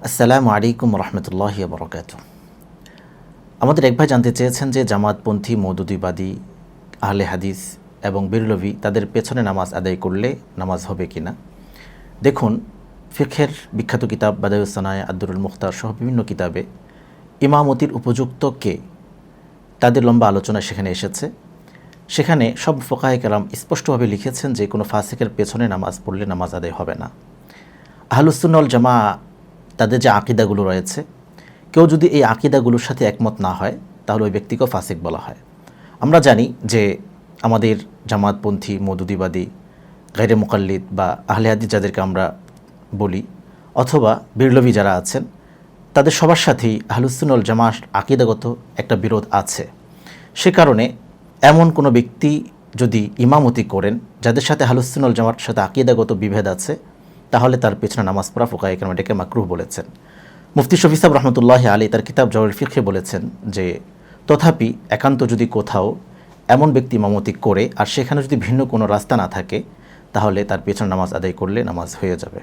আসসালামু আলাইকুম রহমতুল্লাহি বরকাতুহ। আমাদের এক ভাই জানতে চেয়েছেন যে জামাতপন্থী, মওদুদিবাদী, আহলে হাদিস এবং বেরলভী তাদের পেছনে নামাজ আদায় করলে নামাজ হবে কি না। দেখুন, ফিকহের বিখ্যাত কিতাব বাদায়ুস সানায়, আদ-দুরুল মুখতার সহ বিভিন্ন কিতাবে ইমামতির উপযুক্ত কে, তাদের লম্বা আলোচনা সেখানে এসেছে। সেখানে সব ফুকাহে কেরাম স্পষ্টভাবে লিখেছেন যে কোনো ফাসিকের পেছনে নামাজ পড়লে নামাজ আদায় হবে না। আহলুস সুন্নাহ ওয়াল জামা তাদের যে আকিদাগুলো রয়েছে, কেউ যদি এই আকিদাগুলোর সাথে একমত না হয় তাহলে ওই ব্যক্তিকেও ফাসিক বলা হয়। আমরা জানি যে আমাদের জামাতপন্থী, মওদুদিবাদী, গায়রে মুকাল্লিদ বা আহলে হাদিস যাদেরকে আমরা বলি, অথবা বিরলভী যারা আছেন, তাদের সবার সাথেই আহলুস সুন্নাহ ওয়াল জামার আকিদাগত একটা বিরোধ আছে। সে কারণে এমন কোনো ব্যক্তি যদি ইমামতি করেন যাদের সাথে আহলুস সুন্নাহ ওয়াল জামার সাথে আকিদাগত বিভেদ আছে, তাহলে তার পেছনে নামাজ পড়া ফুকায়ে কেরাম এটাকে মাকরুহ বলেছেন। মুফতি শফি সাহেব রহমতুল্লাহি আলাইহি তার কিতাব জাওয়াহিরুল ফিকহে বলেছেন যে তথাপি একান্ত যদি কোথাও এমন ব্যক্তি ইমামতি করে আর সেখানে যদি ভিন্ন কোনো রাস্তা না থাকে, তাহলে তার পেছনে নামাজ আদায় করলে নামাজ হয়ে যাবে।